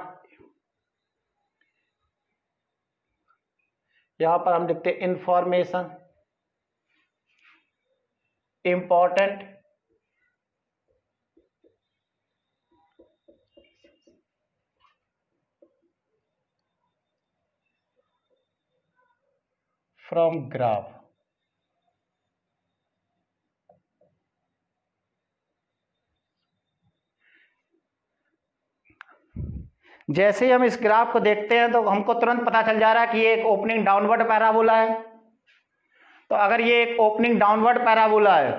पर हम लिखते हैं इंफॉर्मेशन इंपॉर्टेंट फ्रॉम ग्राफ। जैसे ही हम इस ग्राफ को देखते हैं तो हमको तुरंत पता चल जा रहा है कि ये एक ओपनिंग डाउनवर्ड पैराबोला है। तो अगर ये एक ओपनिंग डाउनवर्ड पैराबोला है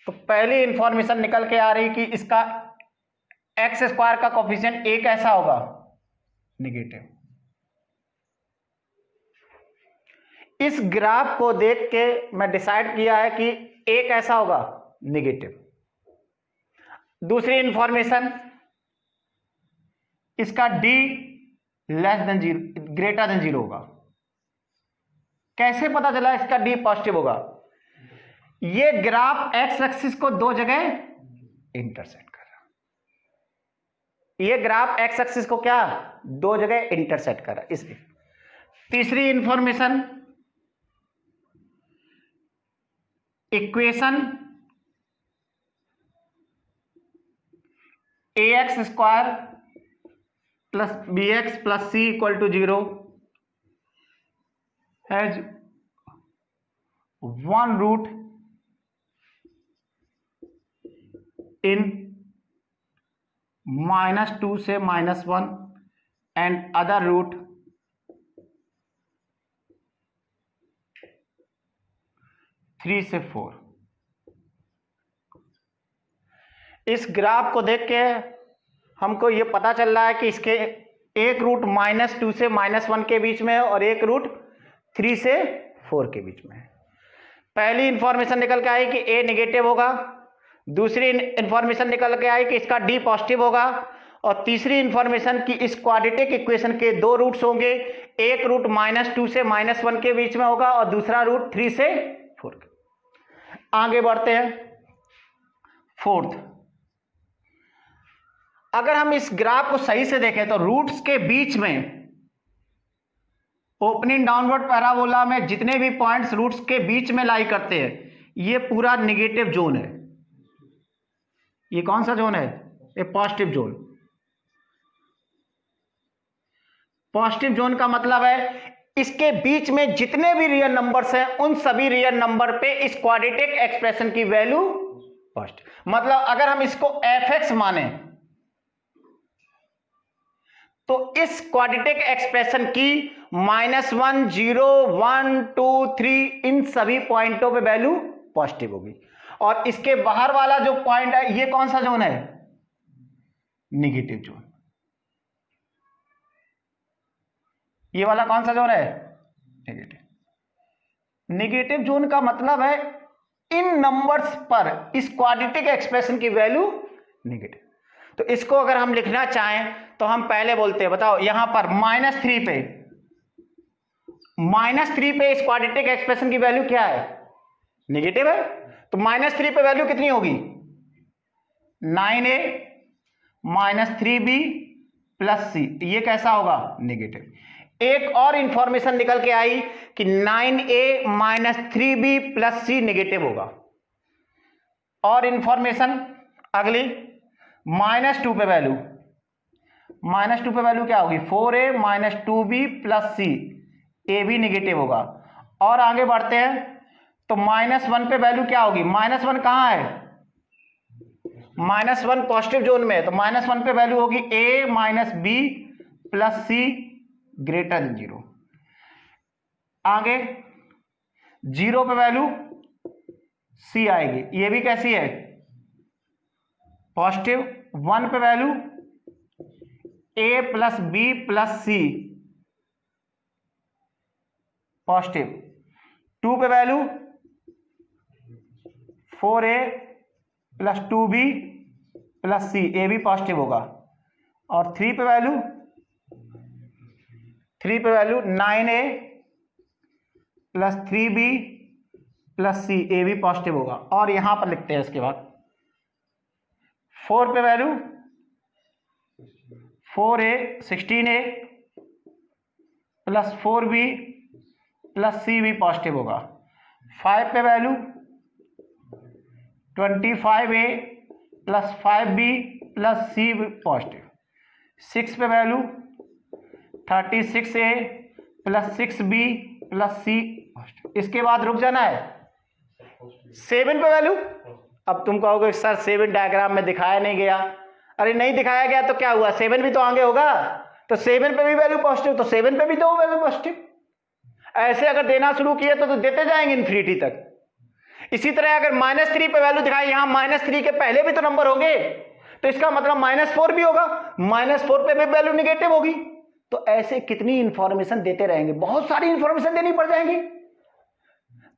तो पहली इंफॉर्मेशन निकल के आ रही कि इसका एक्स स्क्वायर का कोफिशिएंट ए कैसा होगा, नेगेटिव। इस ग्राफ को देख के मैं डिसाइड किया है कि ए कैसा होगा, नेगेटिव। दूसरी इंफॉर्मेशन, इसका D less than zero, greater than zero होगा। कैसे पता चला इसका डी पॉजिटिव होगा? ये ग्राफ एक्स एक्सिस को दो जगह इंटरसेक्ट कर रहा, ये ग्राफ एक्स एक्सिस को क्या दो जगह इंटरसेक्ट कर रहा, इसलिए। तीसरी information, equation a x square plus b x plus c equal to zero has one root in -2 से -1 एंड अदर रूट थ्री से 4। इस ग्राफ को देख के हमको ये पता चल रहा है कि इसके एक रूट -2 से -1 के बीच में है और एक रूट 3 से 4 के बीच में है। पहली इंफॉर्मेशन निकल के आई कि ए नेगेटिव होगा, दूसरी इंफॉर्मेशन निकल के आई कि इसका डी पॉजिटिव होगा, और तीसरी इंफॉर्मेशन कि इस क्वाड्रेटिक इक्वेशन के दो रूट्स होंगे, एक रूट -2 से -1 के बीच में होगा और दूसरा रूट 3 से 4 के। आगे बढ़ते हैं। फोर्थ, अगर हम इस ग्राफ को सही से देखें तो रूट्स के बीच में ओपनिंग डाउनवर्ड पैराबोला में जितने भी पॉइंट्स रूट्स के बीच में लाई करते हैं, ये पूरा नेगेटिव जोन है। ये कौन सा जोन है? ये पॉजिटिव जोन। पॉजिटिव जोन का मतलब है इसके बीच में जितने भी रियल नंबर्स हैं उन सभी रियल नंबर पे इस क्वाड्रेटिक एक्सप्रेशन की वैल्यू पॉजिटिव। मतलब अगर हम इसको f(x) माने तो इस क्वाड्रेटिक एक्सप्रेशन की -1, 0, 1, 2, 3 इन सभी पॉइंटों पे वैल्यू पॉजिटिव होगी। और इसके बाहर वाला जो पॉइंट है ये कौन सा जोन है? Negative zone. ये वाला कौन सा जोन है? नेगेटिव। नेगेटिव जोन का मतलब है इन नंबर्स पर इस क्वाड्रेटिक एक्सप्रेशन की वैल्यू नेगेटिव। तो इसको अगर हम लिखना चाहें तो हम पहले बोलते हैं, बताओ यहां पर -3 पे, -3 पे इस क्वाड्रेटिक एक्सप्रेशन की वैल्यू क्या है? नेगेटिव है। तो -3 पे वैल्यू कितनी होगी? 9a -3b plus c। ये कैसा होगा? नेगेटिव। एक और इंफॉर्मेशन निकल के आई कि 9a -3b plus c negative होगा। और इंफॉर्मेशन अगली, -2 पे वैल्यू, -2 पे वैल्यू क्या होगी? 4a -2b प्लस c, ए भी नेगेटिव होगा। और आगे बढ़ते हैं तो -1 पे वैल्यू क्या होगी? -1 कहां है? -1 पॉजिटिव जोन में है, तो -1 पे वैल्यू होगी a - b plus c greater than 0। आगे 0 पे वैल्यू c आएगी, ये भी कैसी है? पॉजिटिव। 1 पे value a plus b plus c positive. 2 पे value 4a plus 2b plus c, ए भी पॉजिटिव होगा। और 3 पे value 9a plus 3b plus c, ए भी पॉजिटिव होगा। और यहां पर लिखते हैं इसके बाद 4 पे value 4a 16a plus 4b plus c भी पॉजिटिव होगा। 5 पे value 25a plus 5b plus c भी पॉजिटिव। 6 पे value 36a plus 6b plus c positive. इसके बाद रुक जाना है। 7 पे वैल्यू, अब तुम कहोगे सर 7 डायग्राम में दिखाया नहीं गया। अरे नहीं दिखाया गया तो क्या हुआ, 7 भी तो आगे होगा, तो 7 पे भी वैल्यू पॉजिटिव, तो 7 पे भी दो वैल्यू पॉजिटिव। ऐसे अगर देना शुरू किया तो देते जाएंगे इन्फिनिटी तक। इसी तरह अगर -3 पे वैल्यू दिखाई, यहां -3 के पहले भी तो नंबर होंगे, तो इसका मतलब -4 भी होगा, -4 पे भी वैल्यू निगेटिव होगी। तो ऐसे कितनी इंफॉर्मेशन देते रहेंगे, बहुत सारी इंफॉर्मेशन देनी पड़ जाएंगी।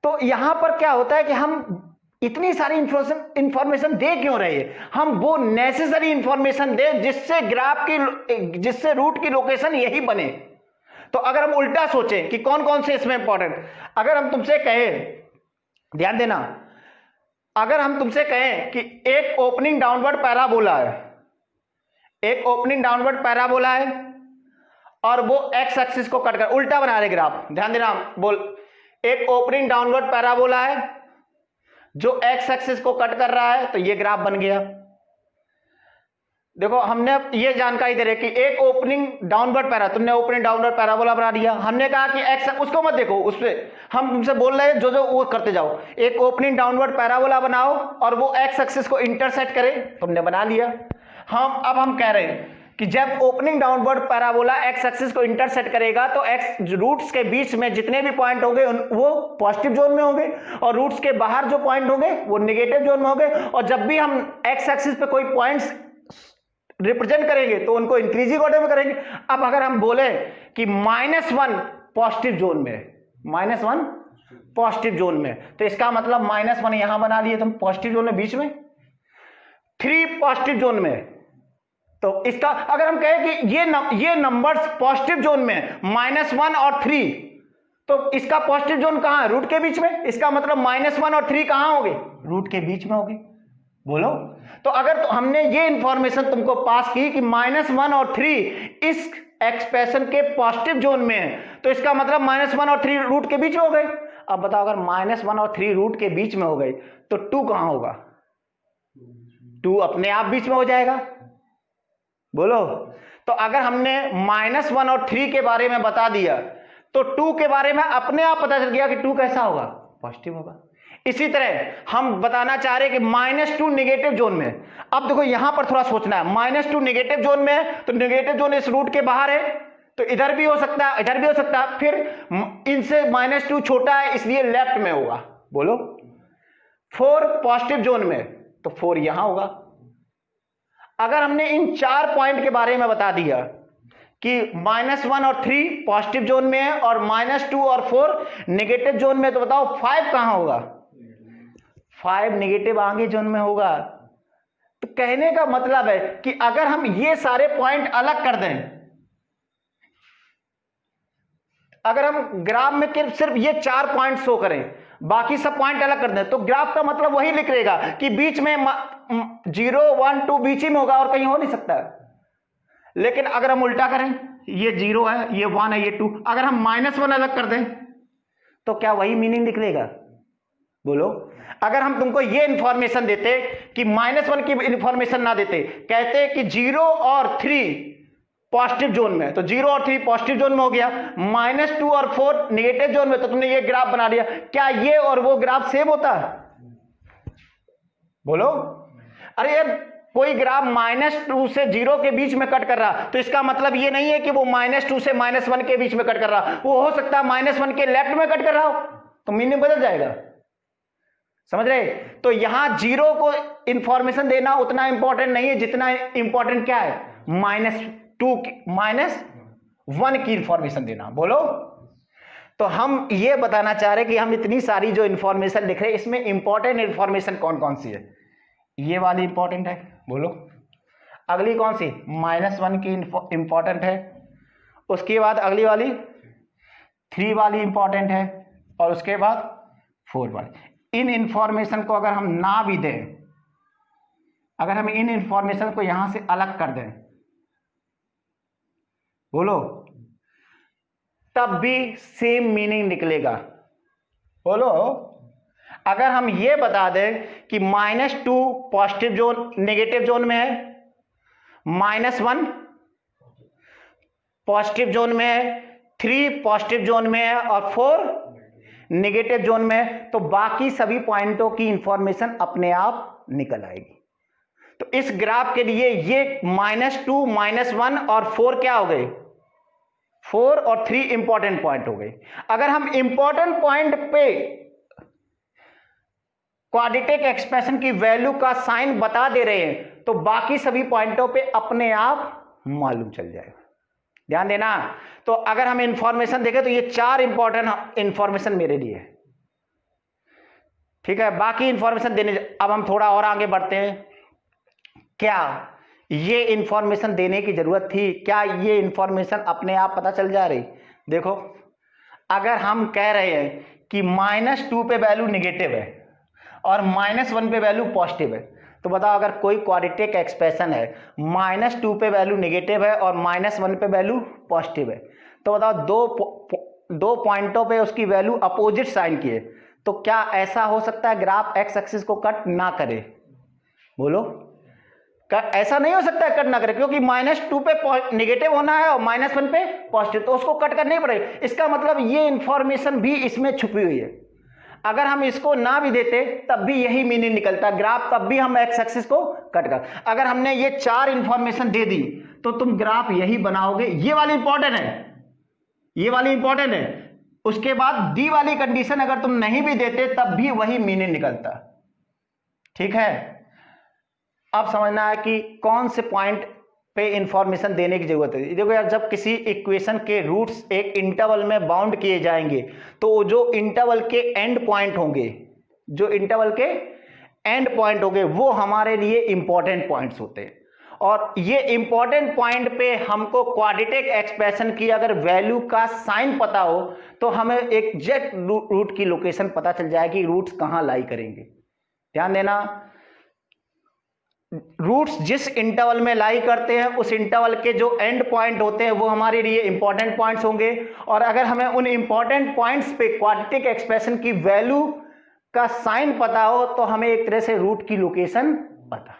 तो यहां पर क्या होता है कि हम इतनी सारी इंफॉर्मेशन दे क्यों रहे हैं, हम वो नेसेसरी इंफॉर्मेशन दे जिससे रूट की लोकेशन यही बने। तो अगर हम उल्टा सोचें कि कौन कौन से इसमें इंपॉर्टेंट, अगर हम तुमसे कहें, ध्यान देना, अगर हम तुमसे कहें कि एक ओपनिंग डाउनवर्ड पैराबोला है, एक ओपनिंग डाउनवर्ड पैराबोला है और वो एक्स एक्सिस को कट कर उल्टा बना रहे ग्राफ, ध्यान देना, बोल, एक ओपनिंग डाउनवर्ड पैराबोला है जो एक्स एक्सिस को कट कर रहा है, तो ये ग्राफ बन गया। देखो हमने ये जानकारी दे रहे कि एक ओपनिंग डाउनवर्ड तुमने ओपनिंग डाउनवर्ड पैराबोला बना दिया। हमने कहा कि एक्स, उसको मत देखो, उस पर हम तुमसे बोल रहे हैं जो वो करते जाओ। एक ओपनिंग डाउनवर्ड पैराबोला बनाओ और वो एक्स एक्सिस को इंटरसेक्ट करे, तुमने बना लिया। अब हम कह रहे हैं कि जब opening downward parabola x axis को इंटरसेक्ट करेगा तो एक्स रूट्स के बीच में जितने भी पॉइंट होंगे वो पॉजिटिव जोन में होंगे और रूट्स के बाहर जो पॉइंट होंगे वो नेगेटिव जोन में होंगे। और जब भी हम एक्स एक्सिस पे कोई पॉइंट्स रिप्रेजेंट करेंगे तो उनको इंक्रीजिंग ऑर्डर में करेंगे। अब अगर हम बोले कि -1 पॉजिटिव जोन में, -1 पॉजिटिव जोन में, तो इसका मतलब -1 यहां बना लिए तुम पॉजिटिव जोन में बीच में, 3 पॉजिटिव जोन में। तो इसका अगर हम कहें कि ये नंबर्स पॉजिटिव जोन में -1 और 3, तो इसका पॉजिटिव जोन कहां है, रूट के बीच में। इसका मतलब -1 और 3 कहां होंगे, रूट के बीच में होंगे। बोलो, तो अगर तो हमने ये इंफॉर्मेशन तुमको पास की कि -1 और 3 इस एक्सप्रेशन के पॉजिटिव जोन में है, तो इसका मतलब -1 और 3 रूट के बीच में हो गए। अब बताओ अगर -1 और 3 रूट के बीच में हो गई तो 2 कहां होगा, 2 अपने आप बीच में हो जाएगा। बोलो, तो अगर हमने -1 और 3 के बारे में बता दिया तो 2 के बारे में अपने आप पता चल गया कि 2 कैसा होगा, पॉजिटिव होगा। इसी तरह हम बताना चाह रहे हैं कि -2 नेगेटिव जोन में। अब देखो यहां पर थोड़ा सोचना है, -2 नेगेटिव जोन में है तो नेगेटिव जोन इस रूट के बाहर है, तो इधर भी हो सकता है, इधर भी हो सकता है, फिर इनसे -2 छोटा है इसलिए लेफ्ट में होगा। बोलो, 4 पॉजिटिव जोन में तो 4 यहां होगा। अगर हमने इन 4 पॉइंट के बारे में बता दिया कि -1 और 3 पॉजिटिव जोन में है और -2 और 4 नेगेटिव जोन में, तो बताओ 5 कहां होगा, 5 नेगेटिव आगे जोन में होगा। तो कहने का मतलब है कि अगर हम ये सारे पॉइंट अलग कर दें, अगर हम ग्राफ में सिर्फ ये 4 पॉइंट शो करें, बाकी सब पॉइंट अलग कर दें, तो ग्राफ का मतलब वही लिख रहेगा कि बीच में 0 1 2 बीच ही में होगा और कहीं हो नहीं सकता। लेकिन अगर हम उल्टा करें, ये 0 है, ये 1 है, ये 2, अगर हम -1 अलग कर दें तो क्या वही मीनिंग निकलेगा। बोलो, अगर हम तुमको ये इंफॉर्मेशन देते कि -1 की इंफॉर्मेशन ना देते, कहते कि 0 और 3 पॉजिटिव जोन में, तो 0 और 3 पॉजिटिव जोन में हो गया, -2 और 4 नेगेटिव जोन में, तो तुमने ये ग्राफ बना दिया, क्या ये और वो ग्राफ सेम होता है। बोलो, अरे यार कोई ग्राफ -2 से 0 के बीच में कट कर रहा, तो इसका मतलब ये नहीं है कि वो -2 से -1 के बीच में कट कर रहा, वो हो सकता है -1 के लेफ्ट में कट कर रहा हो, तो मीनिंग बदल जाएगा। समझ रहे। तो यहां 0 को इंफॉर्मेशन देना उतना इंपॉर्टेंट नहीं है जितना इंपॉर्टेंट क्या है, -1 की इंफॉर्मेशन देना। बोलो, तो हम ये बताना चाह रहे हैं कि हम इतनी सारी जो इंफॉर्मेशन लिख रहे हैं इसमें इंपॉर्टेंट इंफॉर्मेशन कौन कौन सी है। ये वाली इंपॉर्टेंट है, बोलो। अगली कौन सी, -1 की इंपॉर्टेंट है। उसके बाद अगली वाली 3 वाली इंपॉर्टेंट है, और उसके बाद 4 वाली। इन इंफॉर्मेशन को अगर हम ना भी दें, अगर हम इन इंफॉर्मेशन को यहां से अलग कर दें, बोलो, तब भी सेम मीनिंग निकलेगा। बोलो, अगर हम ये बता दें कि -2 पॉजिटिव जोन नेगेटिव जोन में है, -1 पॉजिटिव जोन में है, 3 पॉजिटिव जोन में है और 4 नेगेटिव जोन में है, तो बाकी सभी पॉइंटों की इंफॉर्मेशन अपने आप निकल आएगी। तो इस ग्राफ के लिए ये -2 -1 और 4 क्या हो गए, 4 और 3 इंपॉर्टेंट पॉइंट हो गए। अगर हम इंपॉर्टेंट पॉइंट पे क्वाड्रेटिक एक्सप्रेशन की वैल्यू का साइन बता दे रहे हैं तो बाकी सभी पॉइंटों पे अपने आप मालूम चल जाएगा। ध्यान देना। तो अगर हम इंफॉर्मेशन देखें तो ये 4 इंपॉर्टेंट इंफॉर्मेशन मेरे लिए है, ठीक है। बाकी इंफॉर्मेशन देने, अब हम थोड़ा और आगे बढ़ते हैं। क्या ये इंफॉर्मेशन देने की जरूरत थी? क्या ये इंफॉर्मेशन अपने आप पता चल जा रही? देखो, अगर हम कह रहे हैं कि -2 पे वैल्यू नेगेटिव है और -1 पे वैल्यू पॉजिटिव है, तो बताओ, अगर कोई क्वाड्रेटिक एक्सप्रेशन है -2 पे वैल्यू नेगेटिव है और -1 पे वैल्यू पॉजिटिव है, तो बताओ दो पॉइंटों पे उसकी वैल्यू अपोजिट साइन की है, तो क्या ऐसा हो सकता है ग्राफ एक्स एक्सिस को कट ना करे? बोलो, ऐसा नहीं हो सकता है कट ना करे, क्योंकि -2 पे नेगेटिव होना है और -1 पे पॉजिटिव, तो उसको कट करना ही पड़ेगा। इसका मतलब ये इंफॉर्मेशन भी इसमें छुपी हुई है। अगर हम इसको ना भी देते तब भी यही मीनिंग निकलता ग्राफ, तब भी हम एक्स एक्सिस को कट कर। अगर हमने ये 4 इंफॉर्मेशन दे दी तो तुम ग्राफ यही बनाओगे। ये वाली इंपॉर्टेंट है, ये वाली इंपॉर्टेंट है। उसके बाद डी वाली कंडीशन अगर तुम नहीं भी देते तब भी वही मीनिंग निकलता, ठीक है। अब समझना है कि कौन से पॉइंट पे इंफॉर्मेशन देने की जरूरत है। देखो यार, जब किसी इक्वेशन के रूट्स एक इंटरवल में बाउंड किए जाएंगे तो जो इंटरवल के एंड पॉइंट होंगे, जो इंटरवल के एंड पॉइंट होंगे, वो हमारे लिए इंपॉर्टेंट पॉइंट्स होते हैं। और ये इंपॉर्टेंट पॉइंट पे हमको क्वाड्रेटिक एक्सप्रेशन की अगर वैल्यू का साइन पता हो तो हमें एग्जैक्ट रूट की लोकेशन पता चल जाएगी, रूट्स कहां लाई करेंगे। ध्यान देना, रूट्स जिस इंटरवल में लाई करते हैं उस इंटरवल के जो एंड पॉइंट होते हैं वो हमारे लिए इंपॉर्टेंट पॉइंट्स होंगे। और अगर हमें उन इंपॉर्टेंट पॉइंट्स पे क्वाड्रेटिक एक्सप्रेशन की वैल्यू का साइन पता हो तो हमें एक तरह से रूट की लोकेशन पता है,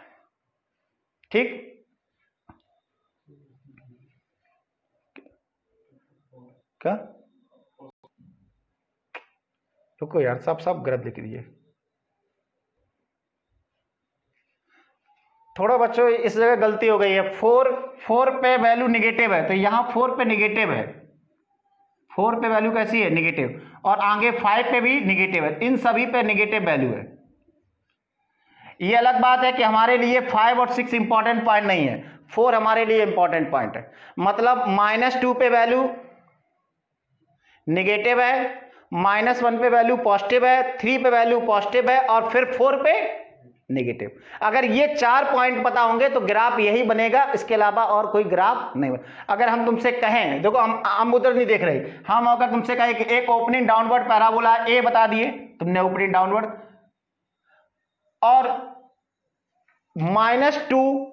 ठीक। क्या रुको यार, सब गलत लिख दिए। थोड़ा बच्चों इस जगह गलती हो गई है। 4 पे वैल्यू निगेटिव है तो यहां 4 पे निगेटिव है, 4 पे वैल्यू कैसी है, निगेटिव। और आगे 5 पे भी निगेटिव है, इन सभी पे निगेटिव वैल्यू है। ये अलग बात है कि हमारे लिए 5 और 6 इंपॉर्टेंट पॉइंट नहीं है, 4 हमारे लिए इंपॉर्टेंट पॉइंट है। मतलब -2 पे वैल्यू निगेटिव है, -1 पे वैल्यू पॉजिटिव है, 3 पे वैल्यू पॉजिटिव है और फिर 4 पे नेगेटिव। अगर ये 4 पॉइंट पता होंगे तो ग्राफ यही बनेगा, इसके अलावा और कोई ग्राफ नहीं बनेगा। अगर हम तुमसे कहें, देखो हम उधर नहीं देख रहे, हम अगर तुमसे कहें कि एक ओपनिंग डाउनवर्ड पैराबोला ए बता दिए तुमने, ओपनिंग डाउनवर्ड, और -2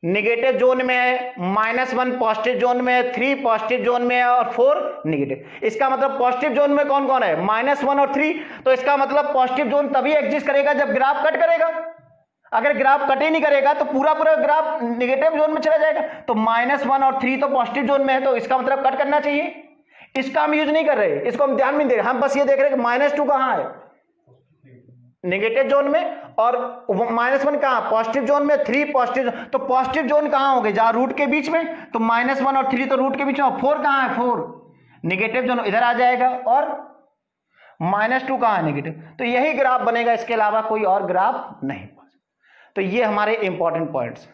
नेगेटिव जोन में है, -1 पॉजिटिव जोन में है, 3 पॉजिटिव जोन में है और 4 नेगेटिव। इसका मतलब पॉजिटिव जोन में कौन कौन है, -1 और 3। तो इसका मतलब पॉजिटिव जोन तभी एग्जिस्ट करेगा जब ग्राफ कट करेगा। अगर ग्राफ कट ही नहीं करेगा तो पूरा ग्राफ नेगेटिव जोन में चला जाएगा। तो -1 और 3 तो पॉजिटिव जोन में है, तो इसका मतलब कट करना चाहिए। इसका हम यूज नहीं कर रहे, इसको हम ध्यान में दे रहे, हम बस ये देख रहे हैं कि -2 कहां है, नेगेटिव जोन में, और -1 कहां, पॉजिटिव जोन में, 3 पॉजिटिव। तो पॉजिटिव जोन कहां होंगे, जहां रूट के बीच में, तो -1 और 3 तो रूट के बीच में, 4 कहां है, 4 नेगेटिव जोन इधर आ जाएगा, और -2 कहां है, नेगेटिव। तो यही ग्राफ बनेगा, इसके अलावा कोई और ग्राफ नहीं। तो ये हमारे इंपॉर्टेंट पॉइंट्स।